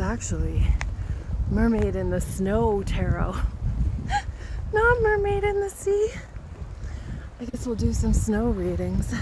actually Mermaid in the Snow tarot. Not Mermaid in the Sea. I guess we'll do some snow readings.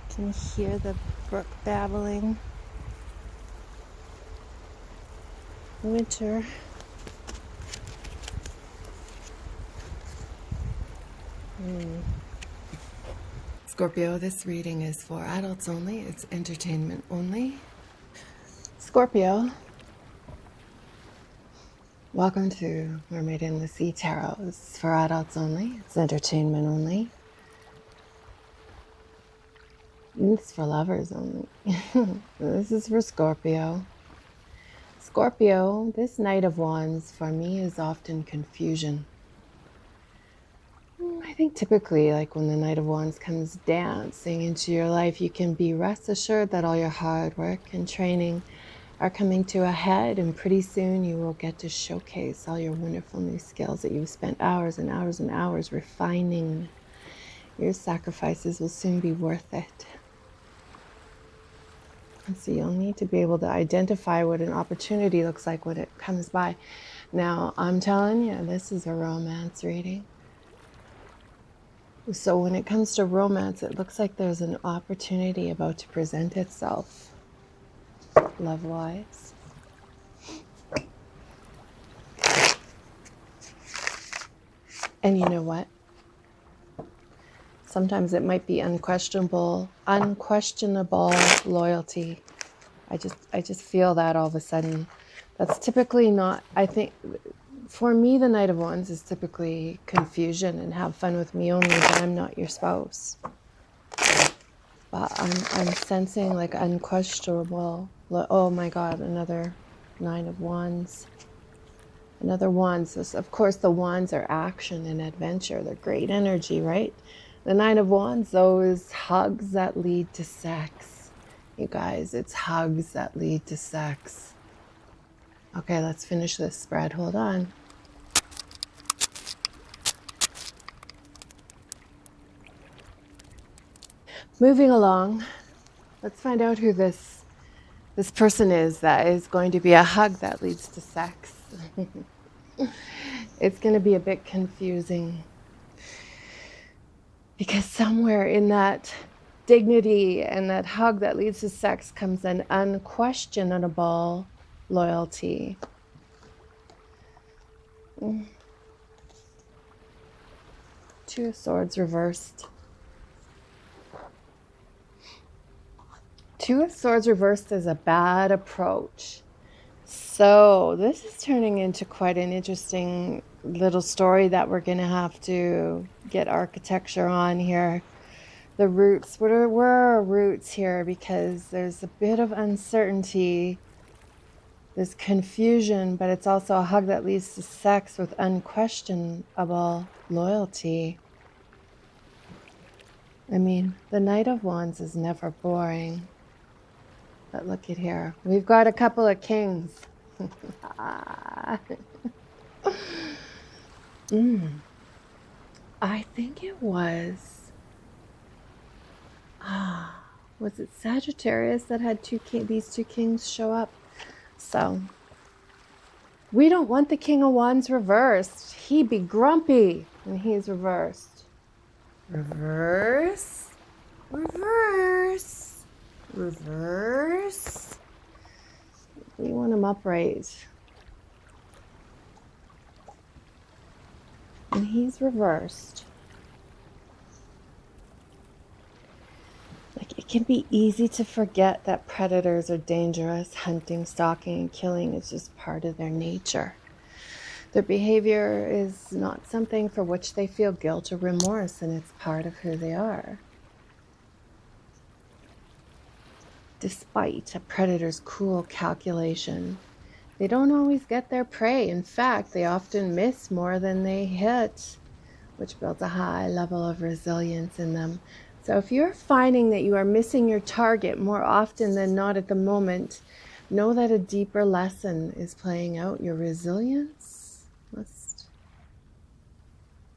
Can you hear the brook babbling? Winter. Scorpio, this reading is for adults only. It's entertainment only. Scorpio, welcome to Mermaid in the Sea Tarot. It's for adults only. It's entertainment only. It's for lovers only. This is for Scorpio. Scorpio, this Knight of Wands for me is often confusion. I think typically, like when the Knight of Wands comes dancing into your life, you can be rest assured that all your hard work and training are coming to a head, and pretty soon you will get to showcase all your wonderful new skills that you've spent hours and hours and hours refining. Your sacrifices will soon be worth it. And so you'll need to be able to identify what an opportunity looks like when it comes by. Now, I'm telling you, this is a romance reading. So when it comes to romance, it looks like there's an opportunity about to present itself, love-wise. And you know what? Sometimes it might be unquestionable loyalty. I just feel that all of a sudden. That's typically not, I think, for me, the Knight of Wands is typically confusion and have fun with me only, but I'm not your spouse. But I'm sensing like unquestionable, oh my God, another Nine of Wands. Another Wands. So of course, the Wands are action and adventure. They're great energy, right? The Nine of Wands, those hugs that lead to sex. You guys, it's hugs that lead to sex. Okay, let's finish this spread. Hold on. Moving along, let's find out who this person is that is going to be a hug that leads to sex. It's going to be a bit confusing because somewhere in that dignity and that hug that leads to sex comes an unquestionable loyalty. Two of Swords reversed. Two of Swords reversed is a bad approach. So this is turning into quite an interesting little story that we're going to have to get architecture on here. The roots, where are our roots here? Because there's a bit of uncertainty. There's confusion, but it's also a hug that leads to sex with unquestionable loyalty. I mean, the Knight of Wands is never boring. But look at here. We've got a couple of kings. I think it was it Sagittarius that had these two kings show up? So we don't want the King of Wands reversed. He'd be grumpy when he's reversed. Reverse. Reverse. Reverse. We want him upright. And he's reversed. Like, it can be easy to forget that predators are dangerous. Hunting, stalking, and killing is just part of their nature. Their behavior is not something for which they feel guilt or remorse, and it's part of who they are. Despite a predator's cool calculation, they don't always get their prey. In fact, they often miss more than they hit, which builds a high level of resilience in them. So if you're finding that you are missing your target more often than not at the moment, know that a deeper lesson is playing out. Your resilience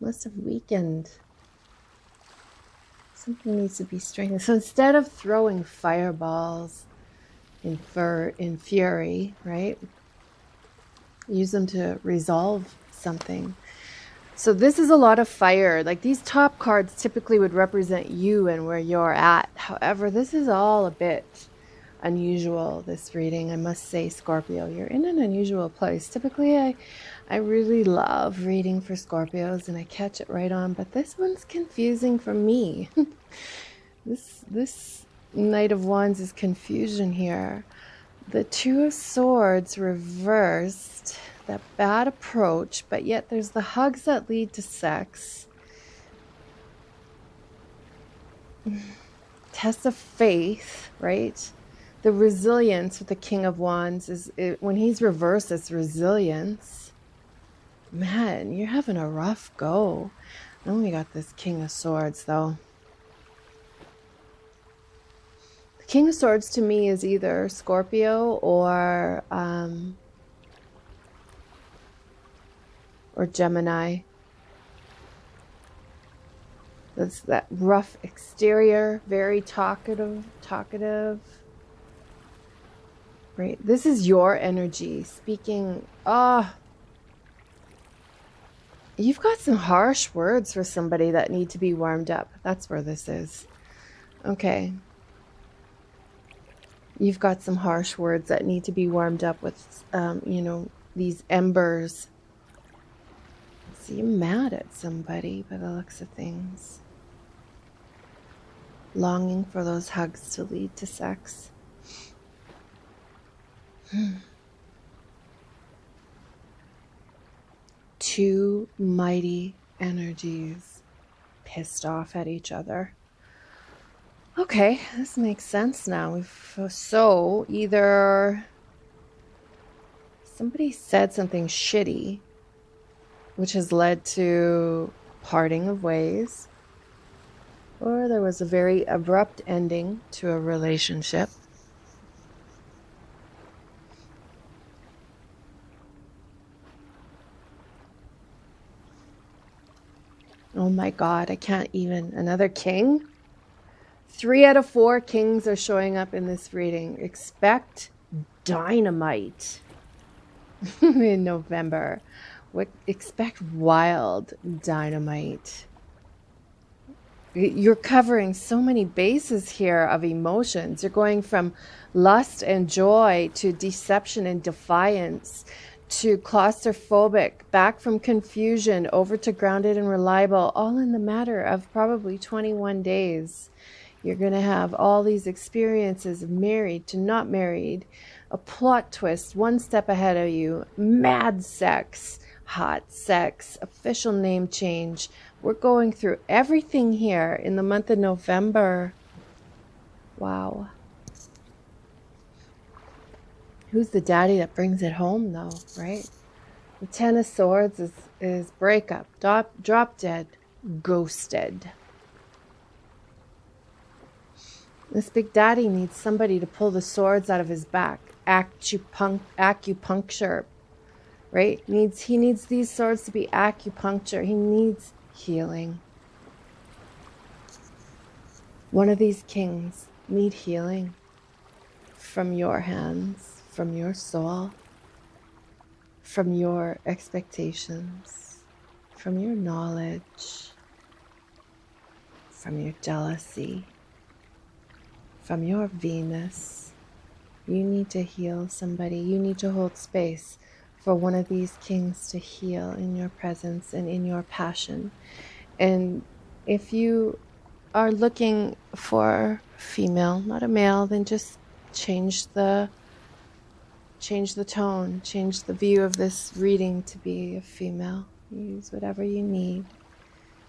must have weakened. Something needs to be strengthened. So instead of throwing fireballs in fury, right? Use them to resolve something. So this is a lot of fire. Like these top cards typically would represent you and where you're at. However, this is all a bit unusual, this reading. I must say, Scorpio, you're in an unusual place. Typically, I really love reading for Scorpios and I catch it right on, but this one's confusing for me. This Knight of Wands is confusion here. The Two of Swords reversed, that bad approach, but yet there's the hugs that lead to sex. Test of faith, right? The resilience with the King of Wands is, when he's reversed, it's resilience. Man, you're having a rough go. Then we got this King of Swords, though. The King of Swords to me is either Scorpio or Gemini. That's that rough exterior, very talkative. Right, this is your energy speaking. You've got some harsh words for somebody that need to be warmed up. That's where this is. Okay. You've got some harsh words that need to be warmed up with, you know, these embers. So you're mad at somebody by the looks of things. Longing for those hugs to lead to sex. Two mighty energies pissed off at each other. Okay, this makes sense now. So either somebody said something shitty, which has led to parting of ways, or there was a very abrupt ending to a relationship. Oh my God, I can't even. Another king? 3 out of 4 kings are showing up in this reading. Expect dynamite in November. Expect wild dynamite. You're covering so many bases here of emotions. You're going from lust and joy to deception and defiance to claustrophobic, back from confusion over to grounded and reliable, all in the matter of probably 21 days. You're going to have all these experiences of married to not married, a plot twist one step ahead of you, mad sex, hot sex, official name change. We're going through everything here in the month of November. Wow. Who's the daddy that brings it home, though, right? The 10 of Swords is breakup, drop dead, ghosted. This big daddy needs somebody to pull the swords out of his back. Acupuncture, right? He needs these swords to be acupuncture. He needs healing. One of these kings need healing from your hands, from your soul, from your expectations, from your knowledge, from your jealousy, from your Venus. You need to heal somebody. You need to hold space for one of these kings to heal in your presence and in your passion. And if you are looking for a female, not a male, then just change the tone, change the view of this reading to be a female. Use whatever you need,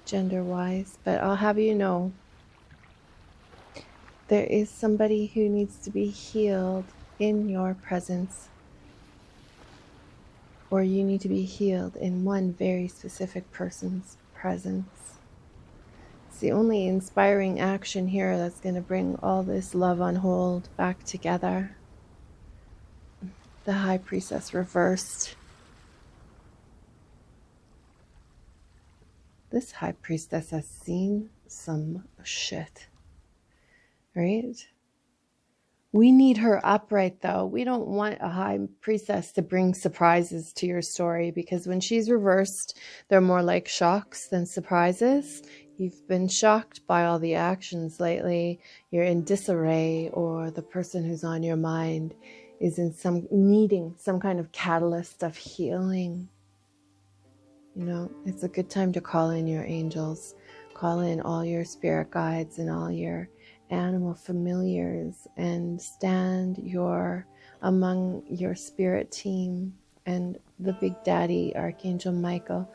gender-wise. But I'll have you know, there is somebody who needs to be healed in your presence, or you need to be healed in one very specific person's presence. It's the only inspiring action here that's going to bring all this love on hold back together. The High Priestess reversed. This High Priestess has seen some shit, right? We need her upright, though. We don't want a high priestess to bring surprises to your story, because when she's reversed, they're more like shocks than surprises. You've been shocked by all the actions lately. You're in disarray, or the person who's on your mind is needing some kind of catalyst of healing. You know, it's a good time to call in your angels, call in all your spirit guides and all your animal familiars, and stand among your spirit team and the big daddy, Archangel Michael,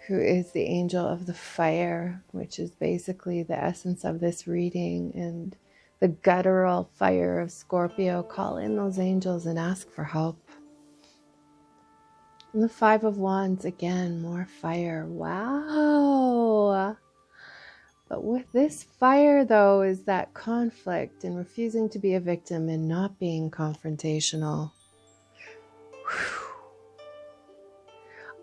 who is the angel of the fire, which is basically the essence of this reading, and the guttural fire of Scorpio. Call in those angels and ask for help. And the Five of Wands, again, more fire. Wow. But with this fire, though, is that conflict and refusing to be a victim and not being confrontational. Whew.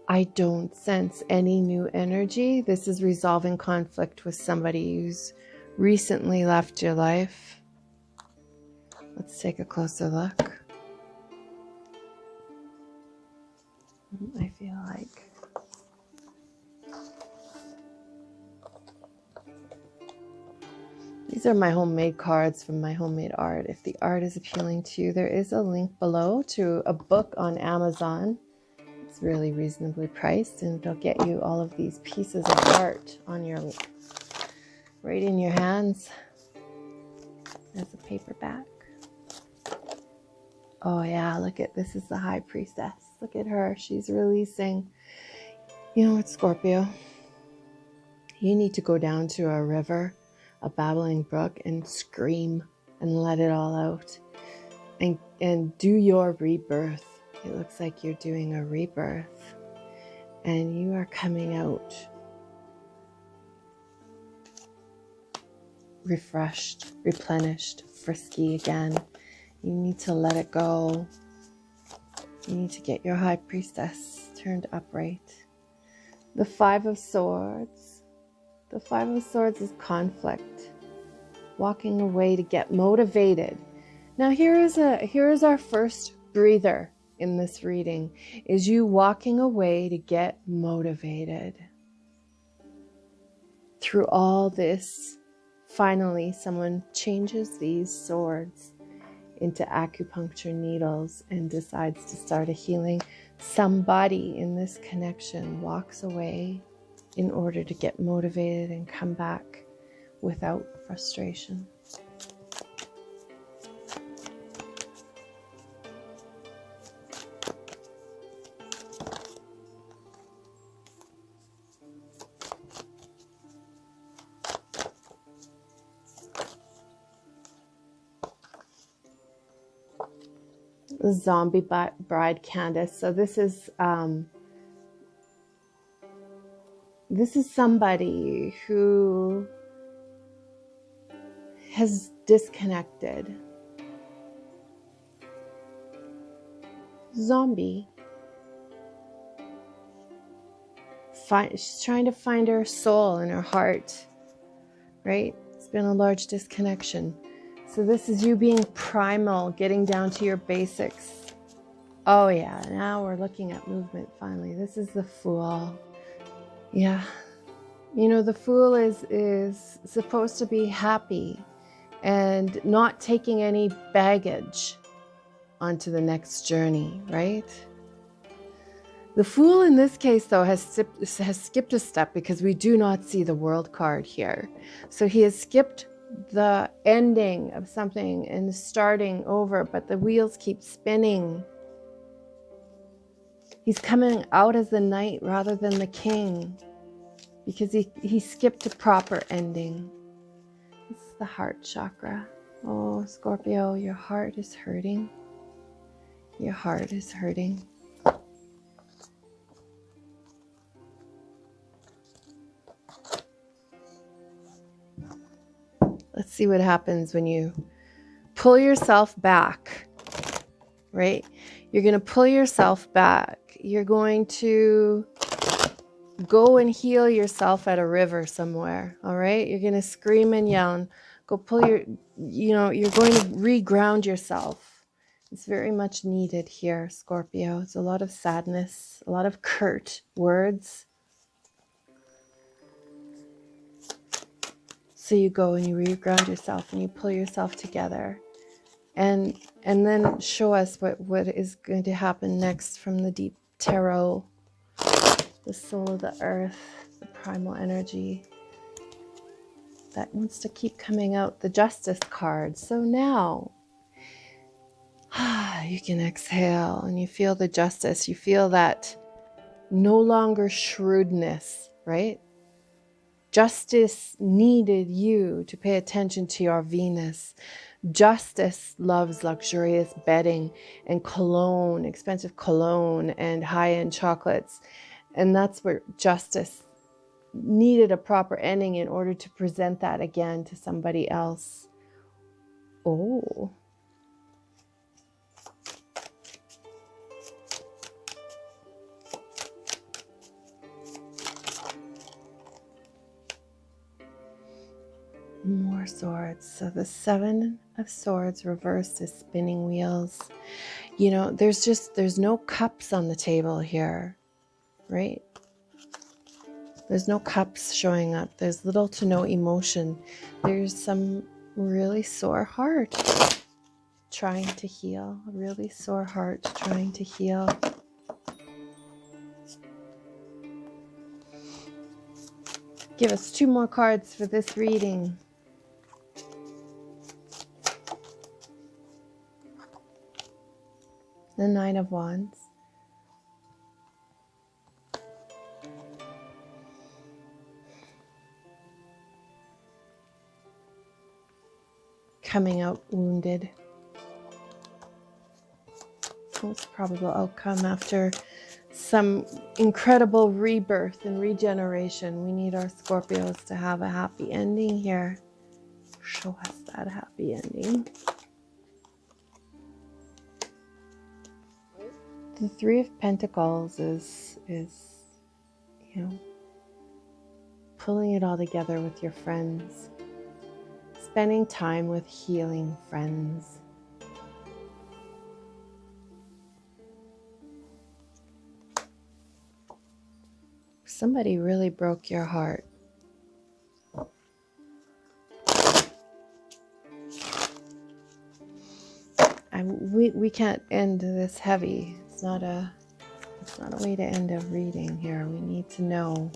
I don't sense any new energy. This is resolving conflict with somebody who's recently left your life. Let's take a closer look. I feel like these are my homemade cards from my homemade art. If the art is appealing to you, there is a link below to a book on Amazon. It's really reasonably priced, and it'll get you all of these pieces of art on right in your hands as a paperback. Oh yeah, this is the High Priestess. Look at her. She's releasing. You know what, Scorpio? You need to go down to a river, a babbling brook, and scream and let it all out, and do your rebirth. It looks like you're doing a rebirth, and you are coming out refreshed, replenished, frisky again. You need to let it go. You need to get your High Priestess turned upright. The Five of Swords. The Five of Swords is conflict. Walking away to get motivated. Now here is our first breather in this reading, is you walking away to get motivated. Through all this, finally someone changes these swords into acupuncture needles and decides to start a healing. Somebody in this connection walks away in order to get motivated and come back without frustration. The Zombie Bride, Candace. So this is somebody who has disconnected. Zombie. She's trying to find her soul and her heart, right? It's been a large disconnection. So this is you being primal, getting down to your basics. Oh yeah, now we're looking at movement finally. This is the Fool. Yeah. You know, the Fool is supposed to be happy and not taking any baggage onto the next journey, right? The Fool in this case, though, has skipped a step because we do not see the World card here. So he has skipped the ending of something and starting over, but the wheels keep spinning. He's coming out as the knight rather than the king because he skipped a proper ending. This is the heart chakra. Oh, Scorpio, your heart is hurting. Your heart is hurting. Let's see what happens when you pull yourself back, right? You're going to pull yourself back. You're going to go and heal yourself at a river somewhere, all right? You're going to scream and yell and Go pull your, you're going to reground yourself. It's very much needed here, Scorpio. It's a lot of sadness, a lot of curt words. So you go and you reground yourself and you pull yourself together. And then show us what is going to happen next from the deep tarot, the soul of the earth, the primal energy that wants to keep coming out, the justice card. So now you can exhale and you feel the justice. You feel that no longer shrewdness, right? Justice needed you to pay attention to your Venus. Justice loves luxurious bedding and cologne, expensive cologne and high-end chocolates. And that's where justice needed a proper ending in order to present that again to somebody else. Oh. More swords. So the 7 of Swords reversed is spinning wheels. There's no cups on the table here, right? There's no cups showing up. There's little to no emotion. There's some really sore heart trying to heal. A really sore heart trying to heal. Give us 2 more cards for this reading. The 9 of Wands. Coming out wounded. Most probable outcome after some incredible rebirth and regeneration. We need our Scorpios to have a happy ending here. Show us that happy ending. The 3 of Pentacles is pulling it all together with your friends. Spending time with healing friends. Somebody really broke your heart. We can't end this heavy. It's not a way to end a reading here. We need to know.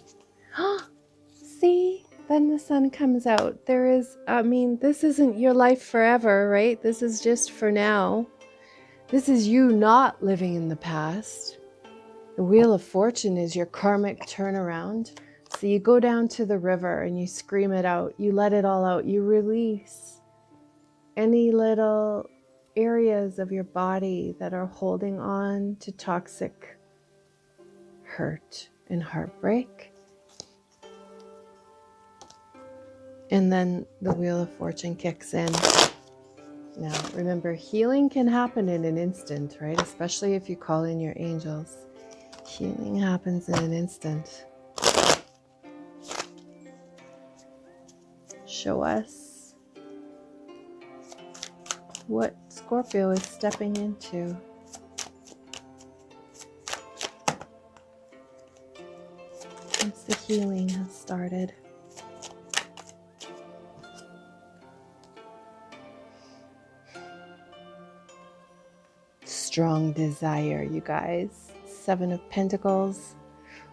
See? Then the sun comes out. This isn't your life forever, right? This is just for now. This is you not living in the past. The Wheel of Fortune is your karmic turnaround. So you go down to the river and you scream it out. You let it all out. You release any little areas of your body that are holding on to toxic hurt and heartbreak. And then the Wheel of Fortune kicks in. Now, remember, healing can happen in an instant, right? Especially if you call in your angels. Healing happens in an instant. Show us what Scorpio is stepping into. Once the healing has started. Strong desire, you guys. 7 of Pentacles.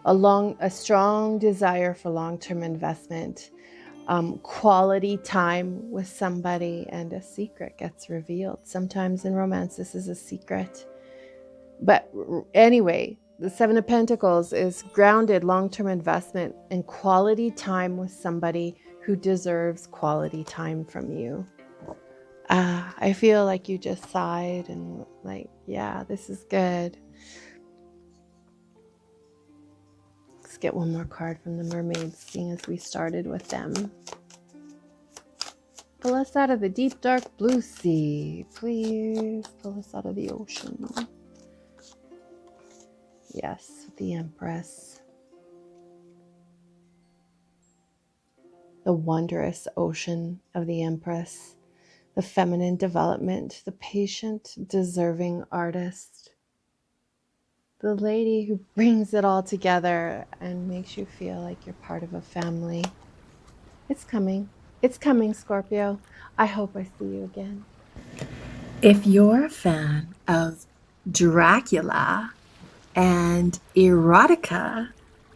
A strong desire for long-term investment. Quality time with somebody, and a secret gets revealed. Sometimes in romance, this is a secret. But anyway, the 7 of Pentacles is grounded long-term investment and quality time with somebody who deserves quality time from you. I feel like you just sighed and like, yeah, this is good. Let's get one more card from the Mermaids, seeing as we started with them. Pull us out of the deep, dark blue sea. Please pull us out of the ocean. Yes, the Empress. the wondrous ocean of the Empress, the feminine development, the patient, deserving artist, the lady who brings it all together and makes you feel like you're part of a family. It's coming. It's coming, Scorpio. I hope I see you again. If you're a fan of Dracula and erotica,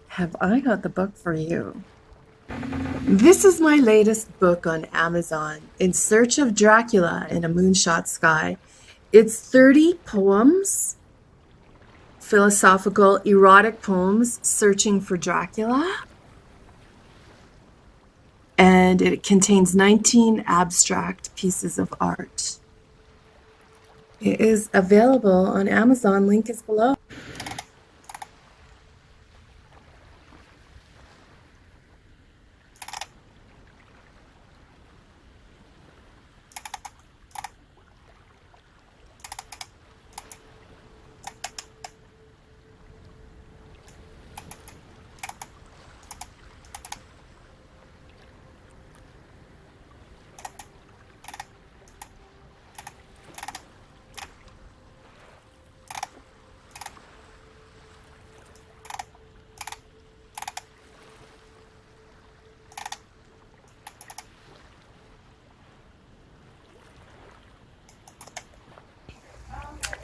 have I got the book for you? This is my latest book on Amazon, In Search of Dracula in a Moonshot Sky. It's 30 poems, philosophical, erotic poems searching for Dracula. And it contains 19 abstract pieces of art. It is available on Amazon. Link is below.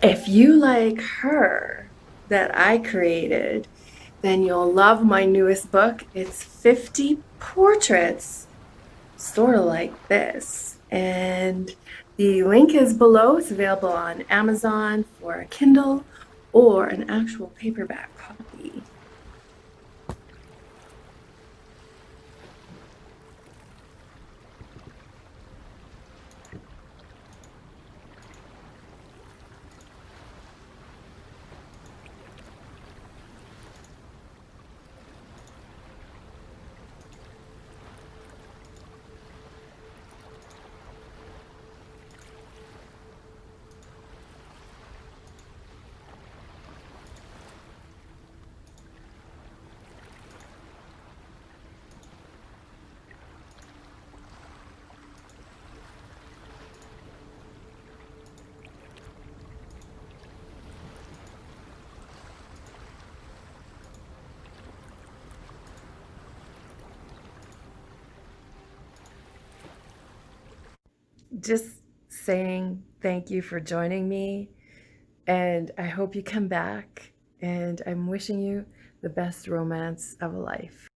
If you like her that I created, then you'll love my newest book. It's 50 portraits, sort of like this. And the link is below. It's available on Amazon for a Kindle or an actual paperback copy. Just saying thank you for joining me, and I hope you come back, and I'm wishing you the best romance of a life.